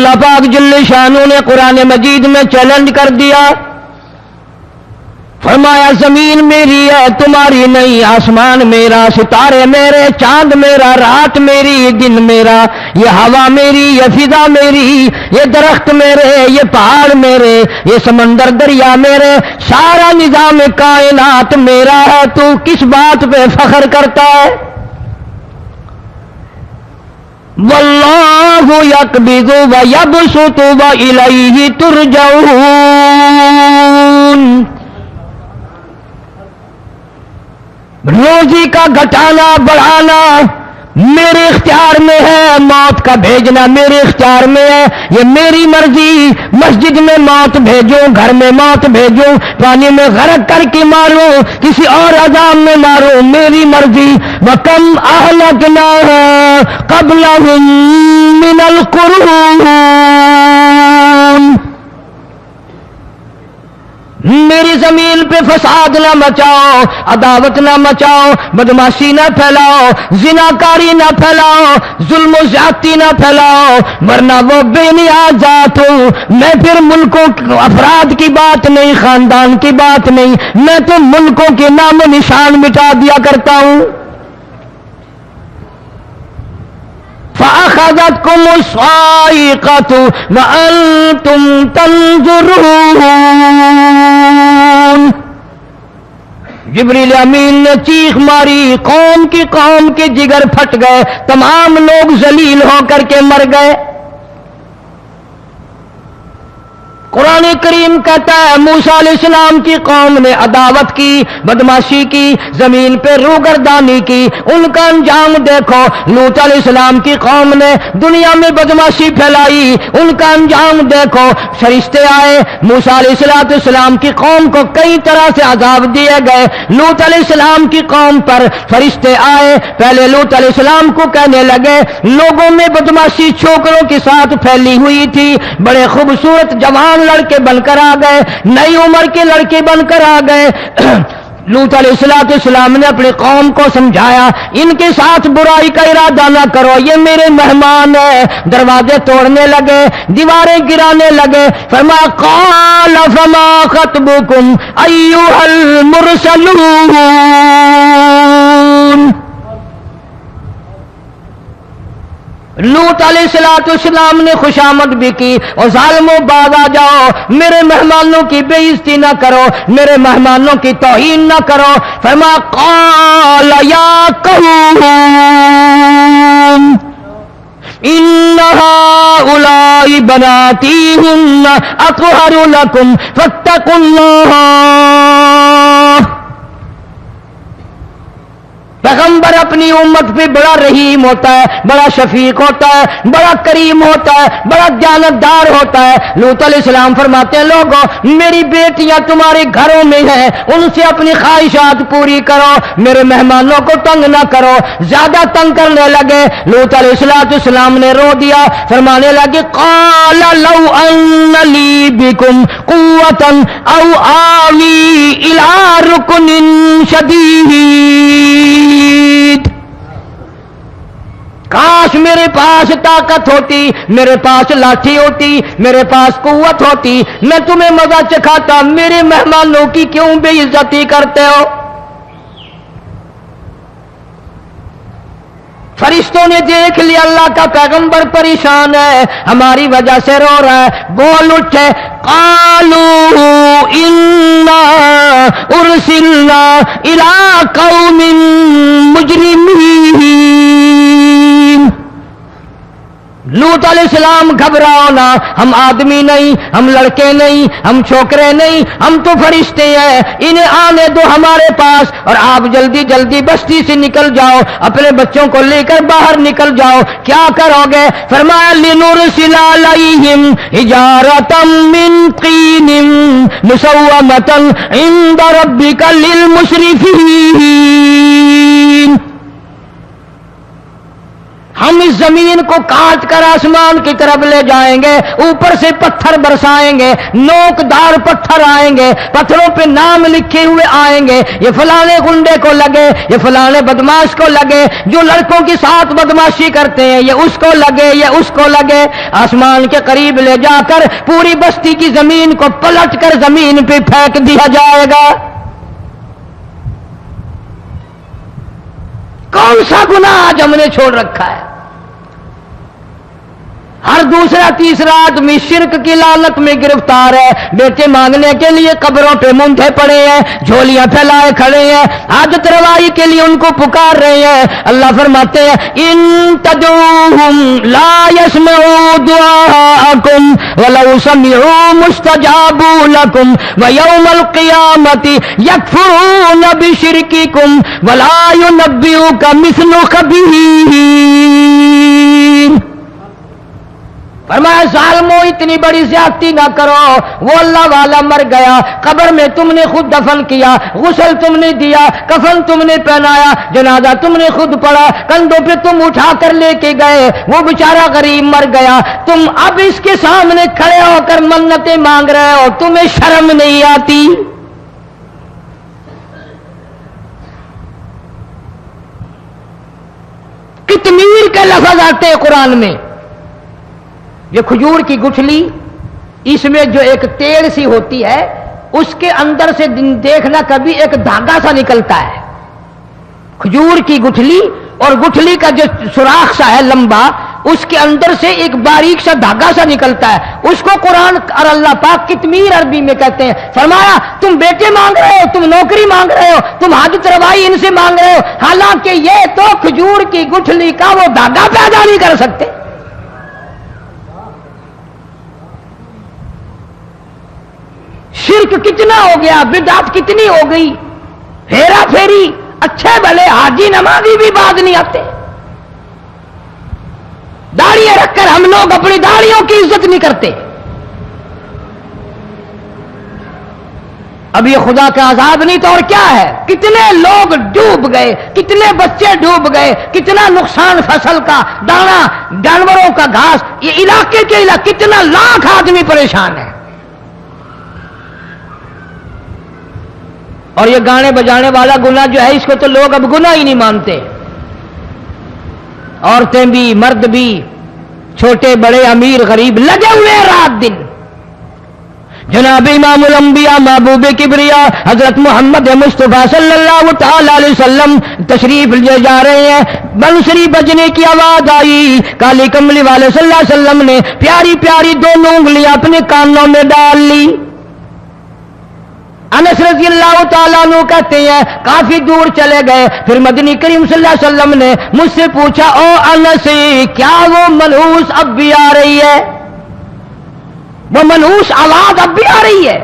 اللہ پاک جل شانہ نے قرآن مجید میں چیلنج کر دیا، فرمایا زمین میری ہے تمہاری نہیں، آسمان میرا، ستارے میرے، چاند میرا، رات میری، دن میرا، یہ ہوا میری، یہ فضا میری، یہ درخت میرے، یہ پہاڑ میرے، یہ سمندر دریا میرے، سارا نظام کائنات میرا ہے، تو کس بات پہ فخر کرتا ہے؟ واللہ یقبض ویبسط والیہ ترجعون، روزی کا گھٹانا بڑھانا میرے اختیار میں ہے، موت کا بھیجنا میرے اختیار میں ہے، یہ میری مرضی، مسجد میں موت بھیجوں، گھر میں موت بھیجوں، پانی میں غرق کر کے ماروں، کسی اور عذاب میں ماروں، میری مرضی۔ وَكَمْ أَهْلَكْنَا قَبْلَهُم مِّنَ الْقُرُونِ، میری زمین پہ فساد نہ مچاؤ، عداوت نہ مچاؤ، بدماشی نہ پھیلاؤ، زناکاری نہ پھیلاؤ، ظلم و زیادتی نہ پھیلاؤ، ورنہ وہ بے نیاز ذات ہوں۔ میں پھر ملکوں افراد کی بات نہیں، خاندان کی بات نہیں، میں تو ملکوں کے نام و نشان مٹا دیا کرتا ہوں۔ فَأَخَذَتْكُمُ الصَّاعِقَةُ وَأَنْتُمْ تَنْظُرُونَ، جبریل امین نے چیخ ماری، قوم کے جگر پھٹ گئے، تمام لوگ ذلیل ہو کر کے مر گئے۔ قرآن کریم کہتا ہے موسیٰ علیہ السلام کی قوم نے عداوت کی، بدماشی کی، زمین پہ روگردانی کی، ان کا انجام دیکھو۔ لوط علیہ السلام کی قوم نے دنیا میں بدماشی پھیلائی، ان کا انجام دیکھو۔ فرشتے آئے، موسیٰ علیہ السلام کی قوم کو کئی طرح سے عذاب دیے گئے۔ لوط علیہ السلام کی قوم پر فرشتے آئے، پہلے لوط علیہ السلام کو کہنے لگے، لوگوں میں بدماشی چھوکروں کے ساتھ پھیلی ہوئی تھی، بڑے خوبصورت جوان لڑکے بن کر آ گئے، نئی عمر کے لڑکے بن کر آ گئے۔ لوط علیہ السلام نے اپنی قوم کو سمجھایا، ان کے ساتھ برائی کا ارادہ نہ کرو، یہ میرے مہمان ہیں۔ دروازے توڑنے لگے، دیواریں گرانے لگے۔ فرمایا قال فما خطبکم ایھا المرسلون، لوط علیہ السلام نے خوشامد بھی کی، اور ظالموں باز آ جاؤ، میرے مہمانوں کی بے عزتی نہ کرو، میرے مہمانوں کی توہین نہ کرو۔ فرمایا قال یا قوم ان هؤلاء بناتی هن اطہر لکم فاتقوا اللہ۔ پیغمبر اپنی امت پہ بڑا رحیم ہوتا ہے، بڑا شفیق ہوتا ہے، بڑا کریم ہوتا ہے، بڑا دیانتدار ہوتا ہے۔ لوط علیہ السلام فرماتے ہیں لوگوں میری بیٹیاں تمہارے گھروں میں ہیں، ان سے اپنی خواہشات پوری کرو، میرے مہمانوں کو تنگ نہ کرو۔ زیادہ تنگ کرنے لگے، لوط علیہ السلام نے رو دیا، فرمانے لگے قال لو ان لی بکم قوة او آوی الی رکن شدید، کاش میرے پاس طاقت ہوتی، میرے پاس لاٹھی ہوتی، میرے پاس قوت ہوتی، میں تمہیں مزہ چکھاتا، میرے مہمانوں کی کیوں بے عزتی کرتے ہو؟ فرشتوں نے دیکھ لیا اللہ کا پیغمبر پریشان ہے، ہماری وجہ سے رو رہا ہے، بول اٹھے قالوا انا ارسلنا الى قوم مجرمین۔ لوط علیہ السلام گھبراؤ نہ، ہم آدمی نہیں، ہم لڑکے نہیں، ہم چھوکرے نہیں، ہم تو فرشتے ہیں، انہیں آنے دو ہمارے پاس، اور آپ جلدی جلدی بستی سے نکل جاؤ، اپنے بچوں کو لے کر باہر نکل جاؤ۔ کیا کرو گے؟ فرمایا لنرسل علیہم حجارۃ من طین مسومۃ عند ربک للمسرفین، ہم اس زمین کو کاٹ کر آسمان کی طرف لے جائیں گے، اوپر سے پتھر برسائیں گے، نوکدار پتھر آئیں گے، پتھروں پہ نام لکھے ہوئے آئیں گے، یہ فلانے گنڈے کو لگے، یہ فلانے بدماش کو لگے، جو لڑکوں کے ساتھ بدماشی کرتے ہیں یہ اس کو لگے، یہ اس کو لگے۔ آسمان کے قریب لے جا کر پوری بستی کی زمین کو پلٹ کر زمین پہ پھینک دیا جائے گا۔ کون سا گناہ آج ہم نے چھوڑ رکھا ہے؟ ہر دوسرا تیسرا آدمی شرک کی لعنت میں گرفتار ہے، بیٹے مانگنے کے لیے قبروں پہ مونڈھے پڑے ہیں، جھولیاں پھیلائے کھڑے ہیں، حاجت روائی کے لیے ان کو پکار رہے ہیں۔ اللہ فرماتے ہیں ان تدعوہم لا يسمعوا دعاءکم ولو سمعوا مستجابوا لکم ویوم القیامۃ یکفرون بشرککم ولا ینبئک مثل خبیر۔ فرمایا ظالمو اتنی بڑی زیادتی نہ کرو، وہ اللہ والا مر گیا، قبر میں تم نے خود دفن کیا، غسل تم نے دیا، کفن تم نے پہنایا، جنازہ تم نے خود پڑھا، کندھوں پہ تم اٹھا کر لے کے گئے، وہ بیچارہ غریب مر گیا، تم اب اس کے سامنے کھڑے ہو کر منتیں مانگ رہے ہو، تمہیں شرم نہیں آتی؟ قطمیر کے لفظ آتے ہیں قرآن میں۔ یہ کھجور کی گٹھلی، اس میں جو ایک تیل سی ہوتی ہے، اس کے اندر سے دیکھنا کبھی ایک دھاگا سا نکلتا ہے۔ کھجور کی گٹھلی اور گٹھلی کا جو سوراخ سا ہے لمبا، اس کے اندر سے ایک باریک سا دھاگا سا نکلتا ہے، اس کو قرآن اور اللہ پاک قطمیر عربی میں کہتے ہیں۔ فرمایا تم بیٹے مانگ رہے ہو، تم نوکری مانگ رہے ہو، تم حاجت روائی ان سے مانگ رہے ہو، حالانکہ یہ تو کھجور کی گٹھلی کا وہ دھاگا پیدا نہیں کر سکتے۔ شرک کتنا ہو گیا، بدعت کتنی ہو گئی، ہیرا پھیری، اچھے بھلے حاجی نمازی بھی بعد نہیں آتے۔ داڑیاں رکھ کر ہم لوگ اپنی داڑیوں کی عزت نہیں کرتے۔ اب یہ خدا کا عذاب نہیں تو اور کیا ہے؟ کتنے لوگ ڈوب گئے، کتنے بچے ڈوب گئے، کتنا نقصان فصل کا، دانا، جانوروں کا گھاس، یہ علاقے کے علاقے کتنا لاکھ آدمی پریشان ہے۔ اور یہ گانے بجانے والا گناہ جو ہے اس کو تو لوگ اب گناہ ہی نہیں مانتے، عورتیں بھی مرد بھی، چھوٹے بڑے امیر غریب لگے ہوئے رات دن۔ جناب امام الانبیاء محبوب کبریا حضرت محمد مصطفیٰ صلی اللہ تعالی علیہ وسلم تشریف لے جا رہے ہیں، بنسری بجنے کی آواز آئی، کالی کملی والے صلی اللہ علیہ وسلم نے پیاری پیاری دونوں انگلیاں اپنے کانوں میں ڈال لی۔ انس رضی اللہ تعالیٰ عنہ کہتے ہیں کافی دور چلے گئے، پھر مدنی کریم صلی اللہ علیہ وسلم نے مجھ سے پوچھا او انس کیا وہ منحوس اب بھی آ رہی ہے؟ وہ منحوس آواز اب بھی آ رہی ہے؟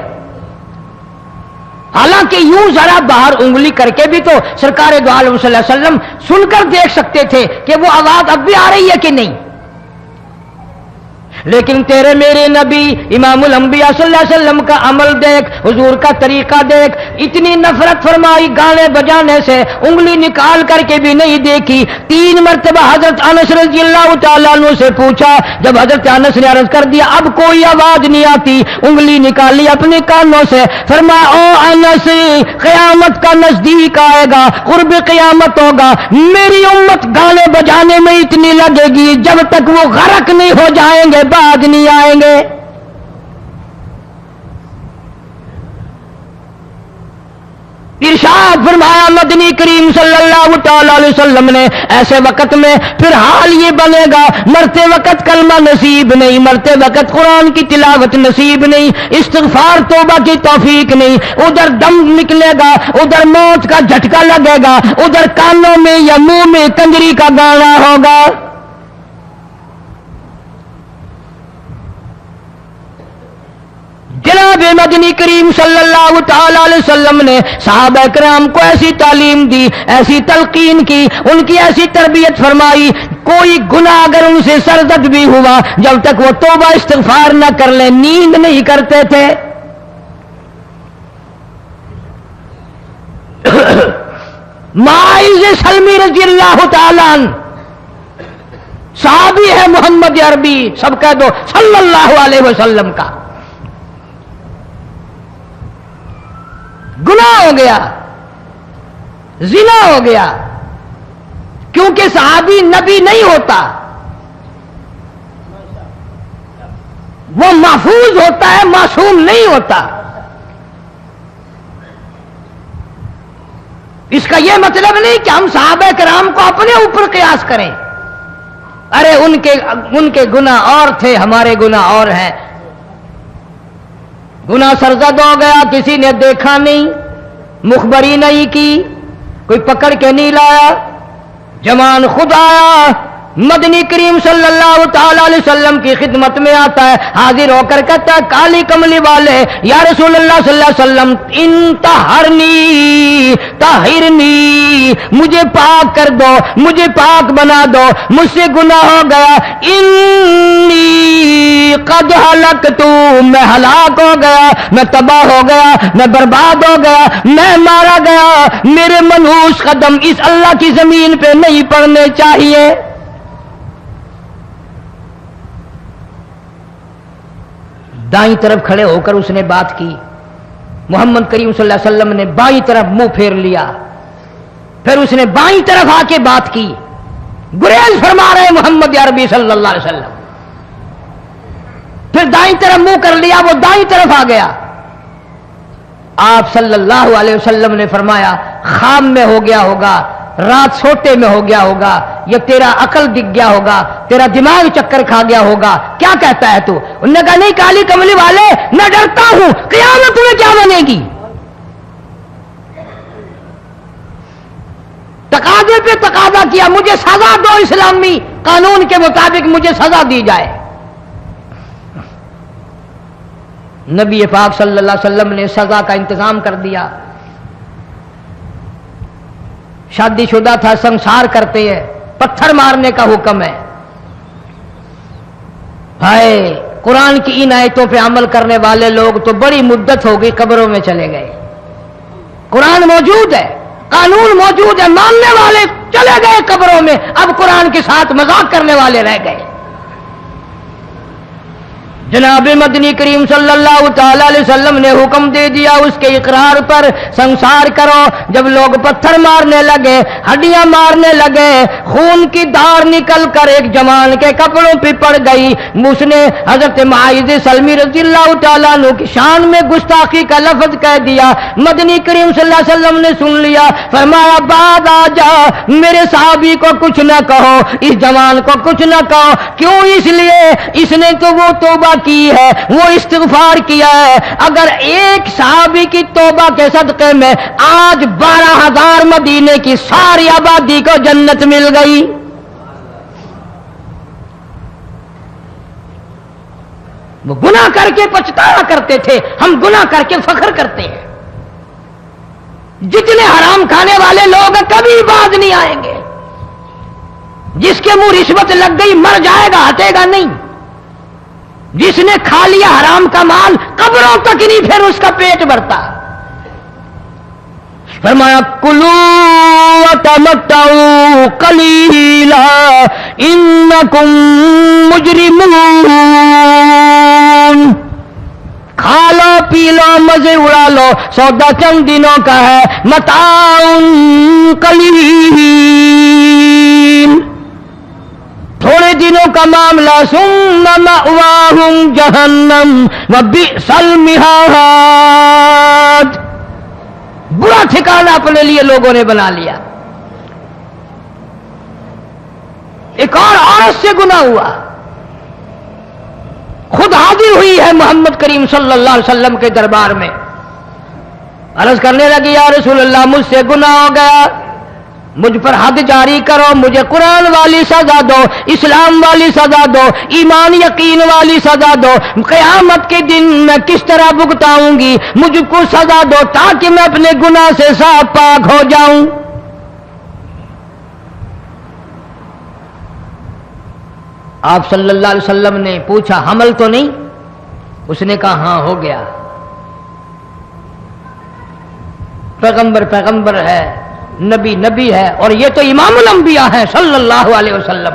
حالانکہ یوں ذرا باہر انگلی کر کے بھی تو سرکار دو عالم صلی اللہ علیہ وسلم سن کر دیکھ سکتے تھے کہ وہ آواز اب بھی آ رہی ہے کہ نہیں، لیکن تیرے میرے نبی امام الانبیاء صلی اللہ علیہ وسلم کا عمل دیکھ، حضور کا طریقہ دیکھ، اتنی نفرت فرمائی گانے بجانے سے، انگلی نکال کر کے بھی نہیں دیکھی۔ 3 مرتبہ حضرت انس رضی اللہ تعالیٰ عنہ سے پوچھا، جب حضرت انس نے عرض کر دیا اب کوئی آواز نہیں آتی، انگلی نکالی اپنے کانوں سے، فرمایا او انس قیامت کا نزدیک آئے گا، قرب قیامت ہوگا، میری امت گانے بجانے میں اتنی لگے گی جب تک وہ غرق نہیں ہو جائیں گے بعد نہیں آئیں گے۔ ارشاد فرمایا مدنی کریم صلی اللہ تعالی علیہ وسلم نے ایسے وقت میں پھر حال یہ بنے گا، مرتے وقت کلمہ نصیب نہیں، مرتے وقت قرآن کی تلاوت نصیب نہیں، استغفار توبہ کی توفیق نہیں، ادھر دم نکلے گا، ادھر موت کا جھٹکا لگے گا، ادھر کانوں میں یا منہ میں کنجری کا گانا ہوگا۔ جناب مدنی کریم صلی اللہ تعالی علیہ وسلم نے صحابہ کرام کو ایسی تعلیم دی، ایسی تلقین کی، ان کی ایسی تربیت فرمائی، کوئی گناہ اگر ان سے سرزد بھی ہوا جب تک وہ توبہ استغفار نہ کر لیں نیند نہیں کرتے تھے۔ معاذ سلمی رضی اللہ تعالیٰ عنہ صحابی ہے محمد عربی، سب کہہ دو صلی اللہ علیہ وسلم کا، گناہ ہو گیا، زنا ہو گیا، کیونکہ صحابی نبی نہیں ہوتا، وہ محفوظ ہوتا ہے، معصوم نہیں ہوتا۔ اس کا یہ مطلب نہیں کہ ہم صحابہ کرام کو اپنے اوپر قیاس کریں، ارے ان کے گناہ اور تھے، ہمارے گناہ اور ہیں۔ گناہ سرزد ہو گیا، کسی نے دیکھا نہیں، مخبری نہیں کی، کوئی پکڑ کے نہیں لایا، جمان خود آیا، مدنی کریم صلی اللہ تعالی علیہ وسلم کی خدمت میں آتا ہے، حاضر ہو کر کہتا ہے کالی کملی والے یا رسول اللہ صلی اللہ علیہ وسلم انطہرنی طہرنی، مجھے پاک کر دو، مجھے پاک بنا دو، مجھ سے گناہ ہو گیا، انی قد ہلکت، میں ہلاک ہو گیا، میں تباہ ہو گیا، میں برباد ہو گیا، میں مارا گیا، میرے منحوس قدم اس اللہ کی زمین پہ نہیں پڑنے چاہیے۔ دائیں طرف کھڑے ہو کر اس نے بات کی، محمد کریم صلی اللہ علیہ وسلم نے بائیں طرف منہ پھیر لیا، پھر اس نے بائیں طرف آ کے بات کی، گریز فرما رہے محمد عربی صلی اللہ علیہ وسلم، پھر دائیں طرف منہ کر لیا، وہ دائیں طرف آ گیا۔ آپ صلی اللہ علیہ وسلم نے فرمایا خواب میں ہو گیا ہوگا، رات سوتے میں ہو گیا ہوگا، یا تیرا عقل دکھ گیا ہوگا، تیرا دماغ چکر کھا گیا ہوگا، کیا کہتا ہے تو؟ انہوں نے کہا نہیں کالی کملی والے، میں ڈرتا ہوں قیامت میں کیا بنے گی، تقاضے پہ تقاضا کیا، مجھے سزا دو، اسلامی قانون کے مطابق مجھے سزا دی جائے۔ نبی پاک صلی اللہ علیہ وسلم نے سزا کا انتظام کر دیا۔ شادی شدہ تھا، سنسار کرتے ہیں، پتھر مارنے کا حکم ہے۔ ہائے قرآن کی ان آیتوں پہ عمل کرنے والے لوگ تو بڑی مدت ہو گئی قبروں میں چلے گئے۔ قرآن موجود ہے، قانون موجود ہے، ماننے والے چلے گئے قبروں میں، اب قرآن کے ساتھ مذاق کرنے والے رہ گئے۔ جناب مدنی کریم صلی اللہ تعالی علیہ وسلم نے حکم دے دیا اس کے اقرار پر، سنسار کرو۔ جب لوگ پتھر مارنے لگے، ہڈیاں مارنے لگے، خون کی دھار نکل کر ایک جوان کے کپڑوں پہ پڑ گئی، اس نے حضرت معاذ سلمی رضی اللہ تعالیٰ عنہ کی شان میں گستاخی کا لفظ کہہ دیا۔ مدنی کریم صلی اللہ علیہ وسلم نے سن لیا، فرمایا بعد آ جا، میرے صحابی کو کچھ نہ کہو، اس جوان کو کچھ نہ کہو۔ کیوں؟ اس لیے اس نے تو وہ توبہ کی ہے، وہ استغفار کیا ہے۔ اگر ایک صحابی کی توبہ کے صدقے میں آج 12,000 مدینے کی ساری آبادی کو جنت مل گئی۔ وہ گناہ کر کے پچھتایا کرتے تھے، ہم گناہ کر کے فخر کرتے ہیں۔ جتنے حرام کھانے والے لوگ کبھی باز نہیں آئیں گے۔ جس کے منہ رشوت لگ گئی مر جائے گا، ہٹے گا نہیں۔ جس نے کھا لیا حرام کا مال قبروں تک نہیں پھر اس کا پیٹ بھرتا۔ فرمایا کلوا وتمتعوا قلیلا انکم مجرمون، کھا لو پی لو مزے اڑا لو، سودا چند دنوں کا ہے، متاع قلیل، تھوڑے دنوں کا معاملہ، ثم مأواہم جہنم وبئس المہاد، برا ٹھکانہ اپنے لیے لوگوں نے بنا لیا۔ ایک اور عورت سے گناہ ہوا، خود حاضر ہوئی ہے محمد کریم صلی اللہ علیہ وسلم کے دربار میں، عرض کرنے لگی یا رسول اللہ مجھ سے گناہ ہو گیا، مجھ پر حد جاری کرو، مجھے قرآن والی سزا دو، اسلام والی سزا دو، ایمان یقین والی سزا دو، قیامت کے دن میں کس طرح بھگتاؤں گی، مجھ کو سزا دو تاکہ میں اپنے گناہ سے صاف پاک ہو جاؤں۔ آپ صلی اللہ علیہ وسلم نے پوچھا حمل تو نہیں؟ اس نے کہا ہاں ہو گیا۔ پیغمبر ہے، نبی ہے، اور یہ تو امام الانبیاء ہیں صلی اللہ علیہ وسلم۔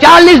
40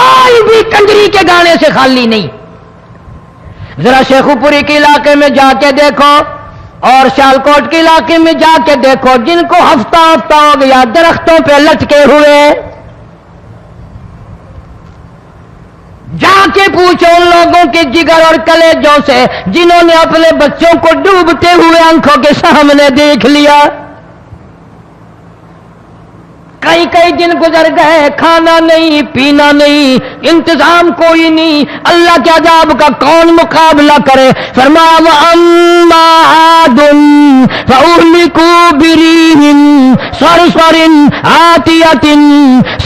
کوئی بھی کنجری کے گانے سے خالی نہیں. ذرا شیخو پوری کے علاقے میں جا کے دیکھو اور سیالکوٹ کے علاقے میں جا کے دیکھو جن کو ہفتہ ہفتہ ہو گیا درختوں پہ لٹکے ہوئے، جا کے پوچھو ان لوگوں کے جگر اور کلیجوں سے جنہوں نے اپنے بچوں کو ڈوبتے ہوئے آنکھوں کے سامنے دیکھ لیا. کئی کئی دن گزر گئے، کھانا نہیں پینا نہیں، انتظام کوئی نہیں، اللہ کے عذاب کا کون مقابلہ کرے؟ فرمایا وَأَمَّا عَادٌ فَأُهْلِكُوا بِرِيحٍ صَرْصَرٍ عَاتِيَةٍ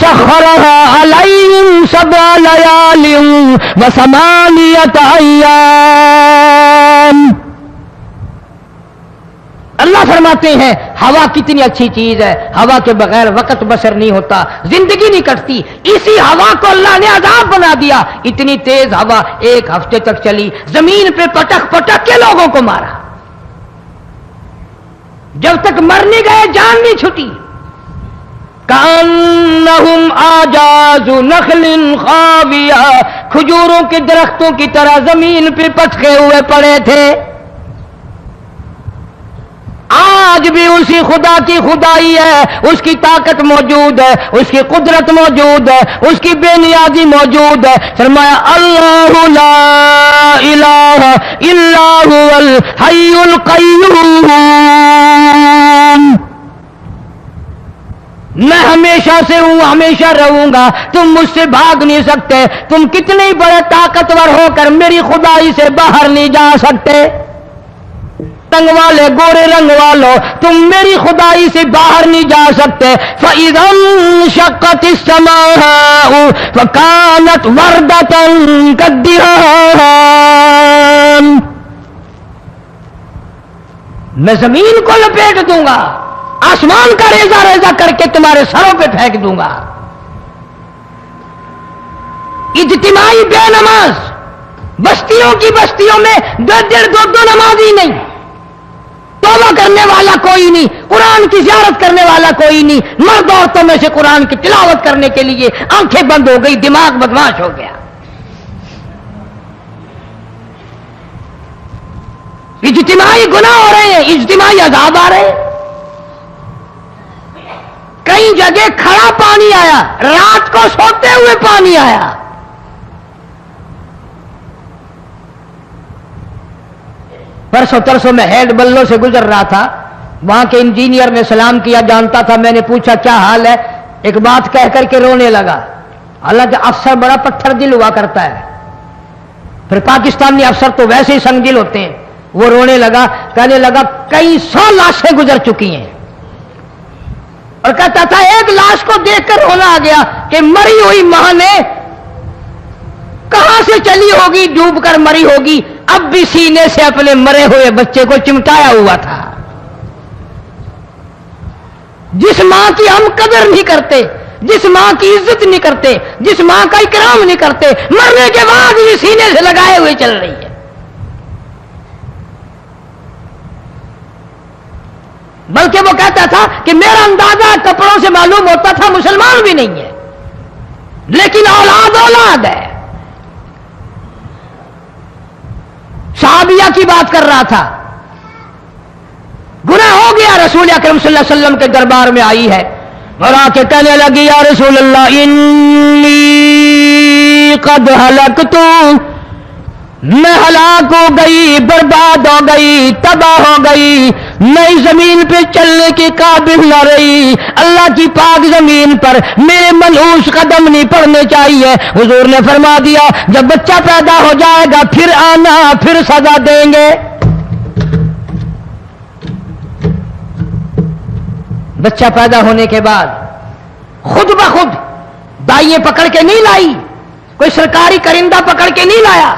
سَخَّرَهَا عَلَيْهِمْ سَبْعَ لَيَالٍ وَثَمَانِيَةَ أَيَّامٍ. اللہ فرماتے ہیں ہوا کتنی اچھی چیز ہے، ہوا کے بغیر وقت بسر نہیں ہوتا، زندگی نہیں کٹتی. اسی ہوا کو اللہ نے عذاب بنا دیا. اتنی تیز ہوا ایک ہفتے تک چلی، زمین پہ پٹک پٹک کے لوگوں کو مارا، جب تک مر نہیں گئے جان نہیں چھٹی. کأنہم اعجاز نخل خاویہ، کھجوروں کے درختوں کی طرح زمین پہ پٹکے ہوئے پڑے تھے. آج بھی اسی خدا کی خدائی ہے، اس کی طاقت موجود ہے، اس کی قدرت موجود ہے، اس کی بے نیازی موجود ہے. فرمایا اللہ لا الہ الا هو الحی القیوم. میں ہمیشہ سے ہوں، ہمیشہ رہوں گا، تم مجھ سے بھاگ نہیں سکتے. تم کتنے بڑے طاقتور ہو کر میری خدائی سے باہر نہیں جا سکتے. رنگ والے گورے رنگ والوں تم میری خدائی سے باہر نہیں جا سکتے. فَإِذَا انشَقَّتِ السَّمَاءُ فَكَانَتْ وَرْدَةً كَالدِّهَانِ. میں زمین کو لپیٹ دوں گا، آسمان کا ریزہ ریزہ کر کے تمہارے سروں پہ پھینک دوں گا. اجتماعی بے نماز، بستیوں کی بستیوں میں دو نمازی نہیں، توبہ کرنے والا کوئی نہیں، قرآن کی زیارت کرنے والا کوئی نہیں. مرد عورتوں میں سے قرآن کی تلاوت کرنے کے لیے آنکھیں بند ہو گئی، دماغ بدماش ہو گیا. اجتماعی گناہ ہو رہے ہیں، اجتماعی عذاب آ رہے ہیں. کئی جگہ کھڑا پانی آیا، رات کو سوتے ہوئے پانی آیا. پرسوں ترسوں میں ہیڈ بلوں سے گزر رہا تھا، وہاں کے انجینئر نے سلام کیا، جانتا تھا. میں نے پوچھا کیا حال ہے؟ ایک بات کہہ کر کے رونے لگا. حالانکہ افسر بڑا پتھر دل ہوا کرتا ہے، پھر پاکستانی افسر تو ویسے ہی سنگ دل ہوتے ہیں. وہ رونے لگا، کہنے لگا کئی 100 لاشیں گزر چکی ہیں، اور کہتا تھا ایک لاش کو دیکھ کر رونا آ گیا کہ مری ہوئی ماں نے کہاں سے چلی ہوگی، ڈوب کر مری ہوگی، اب بھی سینے سے اپنے مرے ہوئے بچے کو چمٹایا ہوا تھا. جس ماں کی ہم قدر نہیں کرتے، جس ماں کی عزت نہیں کرتے، جس ماں کا اکرام نہیں کرتے، مرنے کے بعد بھی سینے سے لگائے ہوئے چل رہی ہے. بلکہ وہ کہتا تھا کہ میرا اندازہ کپڑوں سے معلوم ہوتا تھا مسلمان بھی نہیں ہے، لیکن اولاد اولاد ہے. صحابیہ کی بات کر رہا تھا، گناہ ہو گیا، رسول اکرم صلی اللہ علیہ وسلم کے دربار میں آئی ہے اور آ کے کہنے لگی یا رسول اللہ انی قد ہلکت، میں ہلاک ہو گئی، برباد ہو گئی، تباہ ہو گئی، میں زمین پہ چلنے کے قابل نہ رہی. اللہ کی پاک زمین پر میرے منحوس قدم نہیں پڑنے چاہیے. حضور نے فرما دیا جب بچہ پیدا ہو جائے گا پھر آنا، پھر سزا دیں گے. بچہ پیدا ہونے کے بعد خود بخود دائیں پکڑ کے نہیں لائی، کوئی سرکاری کرندہ پکڑ کے نہیں لایا،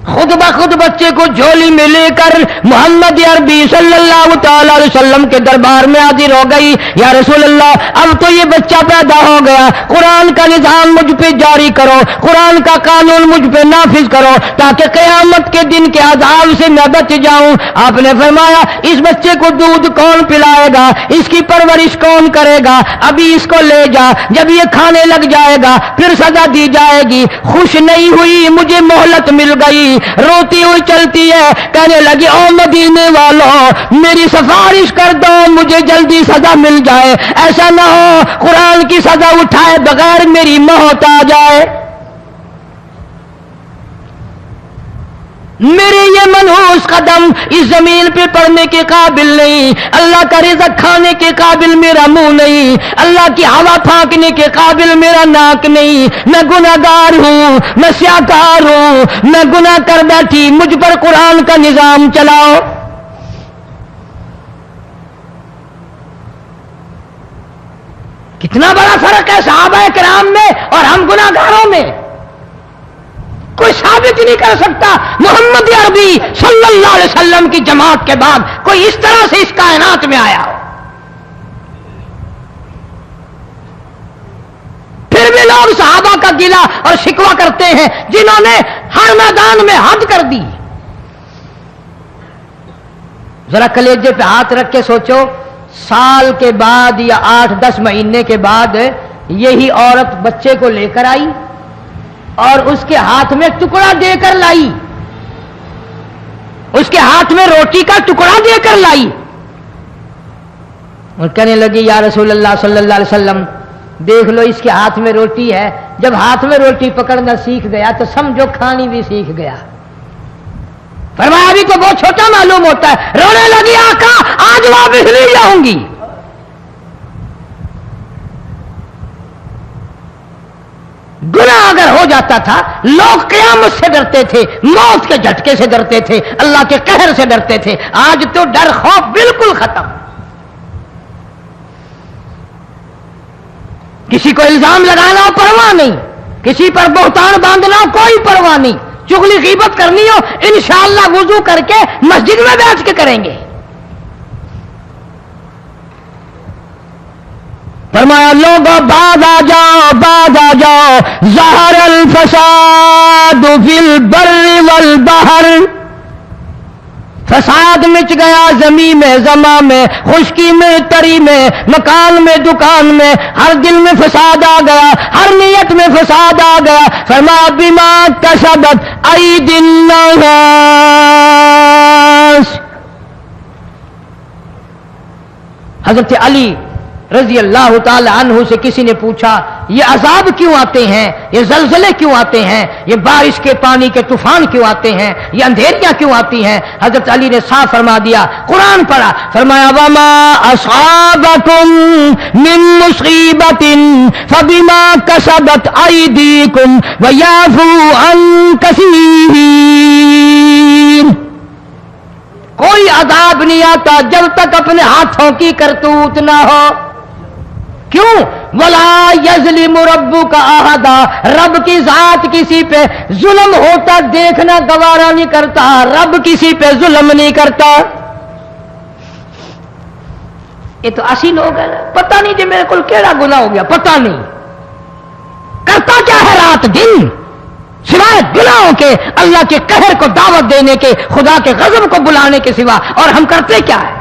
خود بخود بچے کو جھولی میں لے کر محمد عربی صلی اللہ تعالی علیہ وسلم کے دربار میں حاضر ہو گئی. یا رسول اللہ اب تو یہ بچہ پیدا ہو گیا، قرآن قرآن کا نظام مجھ پہ جاری کرو، قرآن کا قانون مجھ پہ نافذ کرو تاکہ قیامت کے دن کے عذاب سے میں بچ جاؤں۔ آپ نے فرمایا اس بچے کو دودھ کون پلائے گا، اس کی پرورش کون کرے گا، ابھی اس کو لے جا، جب یہ کھانے لگ جائے گا پھر سزا دی جائے گی۔ خوش نہیں ہوئی، مجھے مہلت مل گئی، روتی ہوئی چلتی ہے، کہنے لگی او مدینے والوں میری سفارش کر دو، مجھے جلدی سزا مل جائے، ایسا نہ ہو قرآن کی سزا اٹھائے بغیر میری موت آ جائے۔ میرے یہ منحوس قدم اس زمین پہ پڑنے کے قابل نہیں، اللہ کا رزق کھانے کے قابل میرا منہ نہیں، اللہ کی ہوا پھانکنے کے قابل میرا ناک نہیں، میں گناہگار ہوں، میں سیاکار ہوں، میں گناہ کر بیٹھی، مجھ پر قرآن کا نظام چلاؤ۔ کتنا بڑا فرق ہے صحابہ کرام میں اور ہم گناہگاروں میں، کوئی ثابت نہیں کر سکتا محمد عربی صلی اللہ علیہ وسلم کی جماعت کے بعد کوئی اس طرح سے اس کائنات میں آیا ہو۔ پھر بھی لوگ صحابہ کا گلہ اور شکوہ کرتے ہیں جنہوں نے ہر میدان میں حد کر دی۔ ذرا کلیجے پہ ہاتھ رکھ کے سوچو، سال کے بعد یا 8-10 مہینے کے بعد یہی عورت بچے کو لے کر آئی اور اس کے ہاتھ میں ٹکڑا دے کر لائی، اس کے ہاتھ میں روٹی کا ٹکڑا دے کر لائی اور کہنے لگی یا رسول اللہ صلی اللہ علیہ وسلم دیکھ لو اس کے ہاتھ میں روٹی ہے، جب ہاتھ میں روٹی پکڑنا سیکھ گیا تو سمجھو کھانی بھی سیکھ گیا۔ فرمایا ابھی تو بہت چھوٹا معلوم ہوتا ہے، رونے لگی آقا آج واپس نہیں جاؤں گی۔ گناہ اگر ہو جاتا تھا لوگ قیامت سے ڈرتے تھے، موت کے جھٹکے سے ڈرتے تھے، اللہ کے قہر سے ڈرتے تھے، آج تو ڈر خوف بالکل ختم۔ کسی کو الزام لگانا ہو پرواہ نہیں، کسی پر بہتان باندھنا ہو کوئی پرواہ نہیں، چغلی غیبت کرنی ہو انشاءاللہ وضو کر کے مسجد میں بیٹھ کے کریں گے۔ فرمایا لوگوں بعد آ جاؤ، بعد آ جاؤ، ظہر الفساد فی البر والبحر، فساد مچ گیا زمین میں، زماں میں، خشکی میں، تری میں، مکان میں، دکان میں، ہر دل میں فساد آ گیا، ہر نیت میں فساد آ گیا۔ فرمایا بما کسبت ایدی الناس، حضرت علی رضی اللہ تعالی عنہ سے کسی نے پوچھا یہ عذاب کیوں آتے ہیں، یہ زلزلے کیوں آتے ہیں، یہ بارش کے پانی کے طوفان کیوں آتے ہیں، یہ اندھیریاں کیوں آتی ہیں؟ حضرت علی نے صاف فرما دیا، قرآن پڑھا، فرمایا وما اصابکم من مصیبت فبما کسبت ایدیکم ویعفو عن کثیر۔ کوئی عذاب نہیں آتا جب تک اپنے ہاتھوں کی کرتوت نہ ہو۔ کیوں؟ ولا یظلم ربک احدا، رب کی ذات کسی پہ ظلم ہوتا دیکھنا گوارا نہیں کرتا، رب کسی پہ ظلم نہیں کرتا۔ یہ تو اسی لوگ ہیں، پتہ نہیں جی میرے کو کیڑا گناہ ہو گیا، پتہ نہیں کرتا کیا ہے رات دن سوائے گناہوں کے، اللہ کے قہر کو دعوت دینے کے، خدا کے غضب کو بلانے کے سوا، اور ہم کرتے کیا ہے؟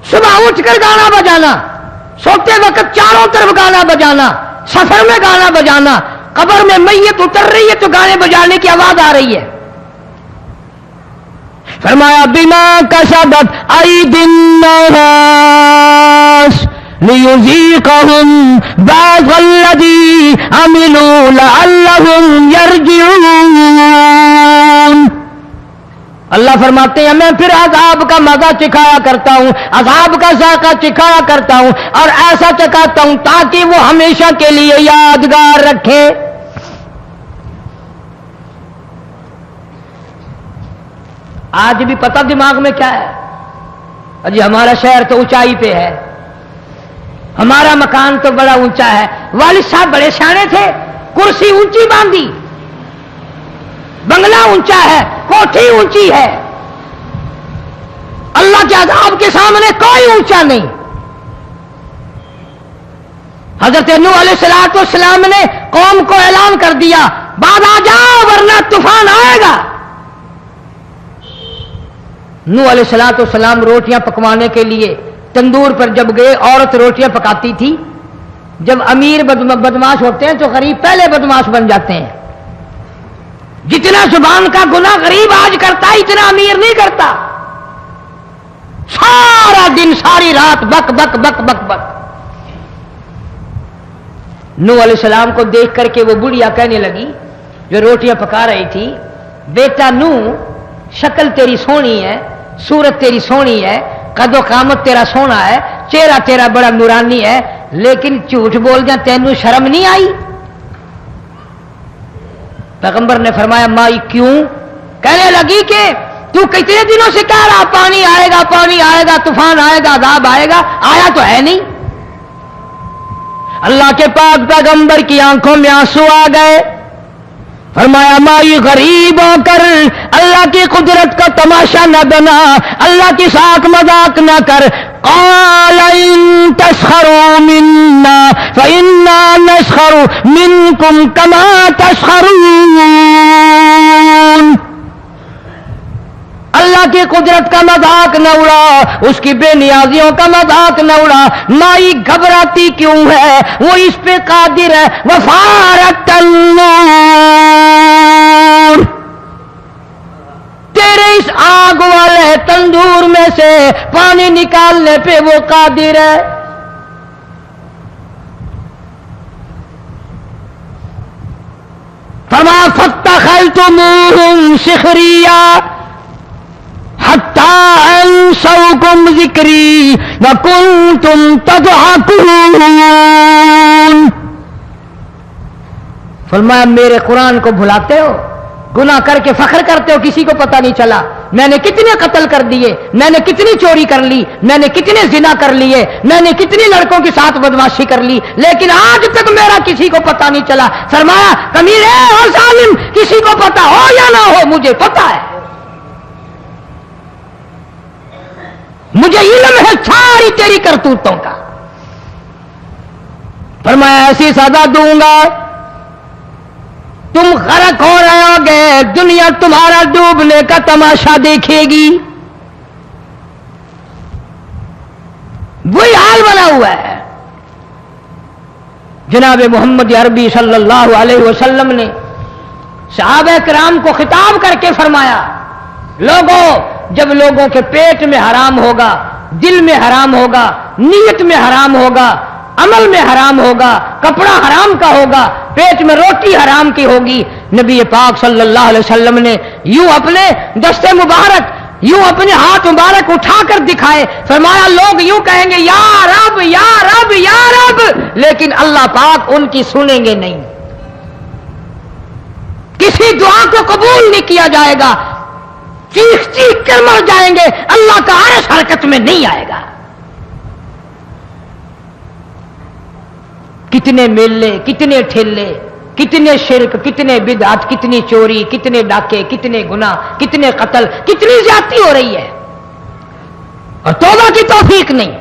صبح اٹھ کر گانا بجانا، سوتے وقت چاروں طرف گانا بجانا، سفر میں گانا بجانا، قبر میں میت اتر رہی ہے تو گانے بجانے کی آواز آ رہی ہے۔ فرمایا بما کسبت ایدی الناس لیذیقہم بعض الذی عملوا لعلہم یرجعون۔ اللہ فرماتے ہیں میں پھر عذاب کا مزہ چکھایا کرتا ہوں، عذاب کا ذائقہ چکھایا کرتا ہوں، اور ایسا چکھاتا ہوں تاکہ وہ ہمیشہ کے لیے یادگار رکھے۔ آج بھی پتہ دماغ میں کیا ہے؟ جی ہمارا شہر تو اونچائی پہ ہے، ہمارا مکان تو بڑا اونچا ہے، والد صاحب بڑے سیانے تھے، کرسی اونچی باندھی، بنگلہ اونچا ہے، کوٹھی اونچی ہے، اللہ کے عذاب کے سامنے کوئی اونچا نہیں۔ حضرت نوح علیہ السلام نے قوم کو اعلان کر دیا بعد آ جاؤ ورنہ طوفان آئے گا. نوح علیہ السلام روٹیاں پکوانے کے لیے تندور پر جب گئے، عورت روٹیاں پکاتی تھی. جب امیر بدماش ہوتے ہیں تو غریب پہلے بدماش بن جاتے ہیں. جتنا زبان کا گناہ غریب آج کرتا ہے اتنا امیر نہیں کرتا. سارا دن ساری رات بک بک بک بک بک. نوح علیہ السلام کو دیکھ کر کے وہ بڑھیا کہنے لگی جو روٹیاں پکا رہی تھی، بیٹا نوح، شکل تیری سونی ہے، صورت تیری سونی ہے، قد و قامت تیرا سونا ہے، چہرہ تیرا بڑا نورانی ہے، لیکن جھوٹ بول جا تینوں شرم نہیں آئی؟ پیغمبر نے فرمایا مائی کیوں؟ کہنے لگی کہ تو کتنے دنوں سے کہہ رہا پانی آئے گا، پانی آئے گا، طوفان آئے گا، عذاب آئے گا، آیا تو ہے نہیں. اللہ کے پاک پیغمبر کی آنکھوں میں آنسو آ گئے. فرمایا مائی غریب ہو کر اللہ کی قدرت کا تماشا نہ بنا، اللہ کی ساکھ مذاق نہ کر. قال ان تسخروا منا فإنا نسخر منكم كما تسخرون. اللہ کی قدرت کا مذاق نہ اڑا، اس کی بے نیازیوں کا مذاق نہ اڑا. مائی گھبراتی کیوں ہے؟ وہ اس پہ قادر ہے. وفارت النور، تیرے اس آگ والے تندور میں سے پانی نکالنے پہ وہ قادر ہے. فما فاتخذتموهم سخریا حتی انسوکم ذکری وکنتم تضحکون. فرمایا میرے قرآن کو بھلاتے ہو، گناہ کر کے فخر کرتے ہو، کسی کو پتہ نہیں چلا میں نے کتنے قتل کر دیے، میں نے کتنی چوری کر لی، میں نے کتنے زنا کر لیے، میں نے کتنی لڑکوں کے ساتھ بدماشی کر لی، لیکن آج تک میرا کسی کو پتہ نہیں چلا. فرمایا کمینے اور ظالم، کسی کو پتہ ہو یا نہ ہو مجھے پتہ ہے، مجھے علم ہے ساری تیری کرتوتوں کا. فرمایا ایسی سزا دوں گا تم غرق ہو رہے ہو گے، دنیا تمہارا ڈوبنے کا تماشا دیکھے گی. وہی حال بنا ہوا ہے. جناب محمد عربی صلی اللہ علیہ وسلم نے صحابہ کرام کو خطاب کر کے فرمایا لوگوں، جب لوگوں کے پیٹ میں حرام ہوگا، دل میں حرام ہوگا، نیت میں حرام ہوگا، عمل میں حرام ہوگا، کپڑا حرام کا ہوگا، پیٹ میں روٹی حرام کی ہوگی، نبی پاک صلی اللہ علیہ وسلم نے یوں اپنے دست مبارک، یوں اپنے ہاتھ مبارک اٹھا کر دکھائے. فرمایا لوگ یوں کہیں گے یا رب یا رب یا رب، لیکن اللہ پاک ان کی سنیں گے نہیں، کسی دعا کو قبول نہیں کیا جائے گا، چیخ چیخ کر مر جائیں گے، اللہ کا عرش حرکت میں نہیں آئے گا. کتنے میلے، کتنے ٹھیلے، کتنے شرک، کتنے بدعت، کتنی چوری، کتنے ڈاکے، کتنے گناہ، کتنے قتل، کتنی زیادتی ہو رہی ہے اور توبہ کی توفیق نہیں.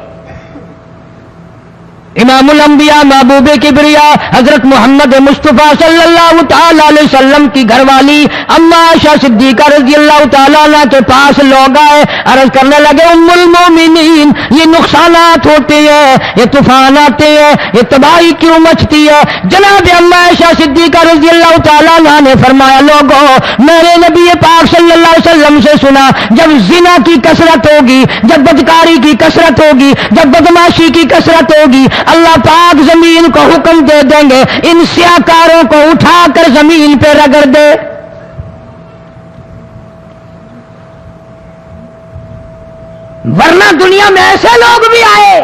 امام الانبیاء محبوب کبریا حضرت محمد مصطفیٰ صلی اللہ تعالی علیہ وسلم کی گھر والی اما عائشہ صدیقہ رضی اللہ تعالیٰ عنہ کے پاس لوگ آئے، عرض کرنے لگے ام المومنین یہ نقصانات ہوتے ہیں، یہ طوفان آتے ہیں، یہ تباہی کیوں مچتی ہے؟ جناب اما عائشہ صدیقہ رضی اللہ تعالیٰ عنہ نے فرمایا لوگوں، میں نے نبی پاک صلی اللہ علیہ وسلم سے سنا جب زنا کی کثرت ہوگی، جب بدکاری کی کثرت ہوگی، جب بدماشی کی کثرت ہوگی، اللہ پاک زمین کو حکم دے دیں گے ان سیاکاروں کو اٹھا کر زمین پہ رگڑ دے. ورنہ دنیا میں ایسے لوگ بھی آئے.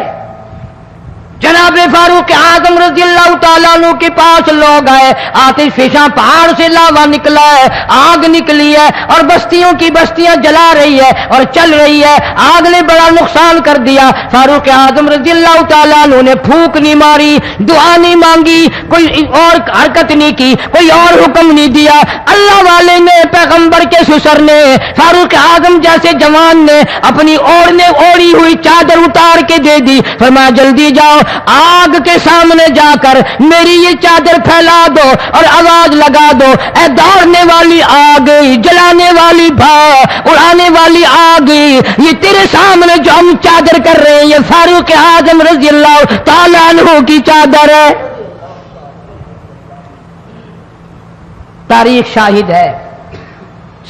جناب فاروق اعظم رضی اللہ تعالیٰ عنہ کے پاس لوگ آئے، آتش فشاں پہاڑ سے لاوا نکلا ہے، آگ نکلی ہے اور بستیوں کی بستیاں جلا رہی ہے اور چل رہی ہے، آگ نے بڑا نقصان کر دیا۔ فاروق اعظم رضی اللہ تعالیٰ عنہ نے پھونک نہیں ماری، دعا نہیں مانگی، کوئی اور حرکت نہیں کی، کوئی اور حکم نہیں دیا۔ اللہ والے نے، پیغمبر کے سسر نے، فاروق اعظم جیسے جوان نے اپنی اوڑھی ہوئی چادر اتار کے دے دی، فرمایا جلدی جاؤ، آگ کے سامنے جا کر میری یہ چادر پھیلا دو اور آواز لگا دو، اے دوڑنے والی آگ، جلانے والی اڑانے والی آگ، یہ تیرے سامنے جو ہم چادر کر رہے ہیں یہ فاروق اعظم رضی اللہ تعالیٰ عنہ کی چادر ہے۔ تاریخ شاہد ہے،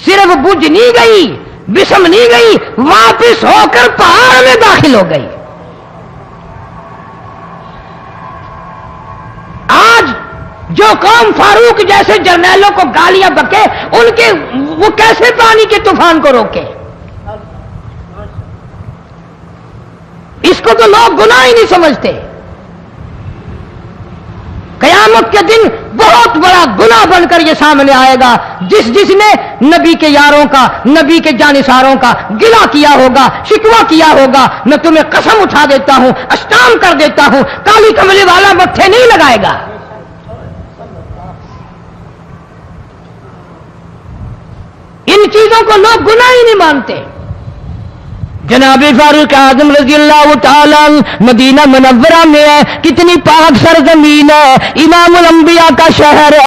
صرف بجھ نہیں گئی، بسم نہیں گئی، واپس ہو کر پہاڑ میں داخل ہو گئی۔ آج جو قوم فاروق جیسے جرنیلوں کو گالیاں بکے، ان کے وہ کیسے پانی کے طوفان کو روکے؟ اس کو تو لوگ گناہ ہی نہیں سمجھتے۔ قیامت کے دن بہت بڑا گناہ بن کر یہ سامنے آئے گا، جس نے نبی کے یاروں کا، نبی کے جانثاروں کا گلہ کیا ہوگا، شکوہ کیا ہوگا، میں تمہیں قسم اٹھا دیتا ہوں، اشتام کر دیتا ہوں، کالی کملی والا متھے نہیں لگائے گا۔ ان چیزوں کو لوگ گناہ ہی نہیں مانتے۔ جناب فاروق اعظم رضی اللہ تعالیٰ مدینہ منورہ میں ہے، کتنی پاک سرزمین ہے، امام الانبیاء کا شہر ہے۔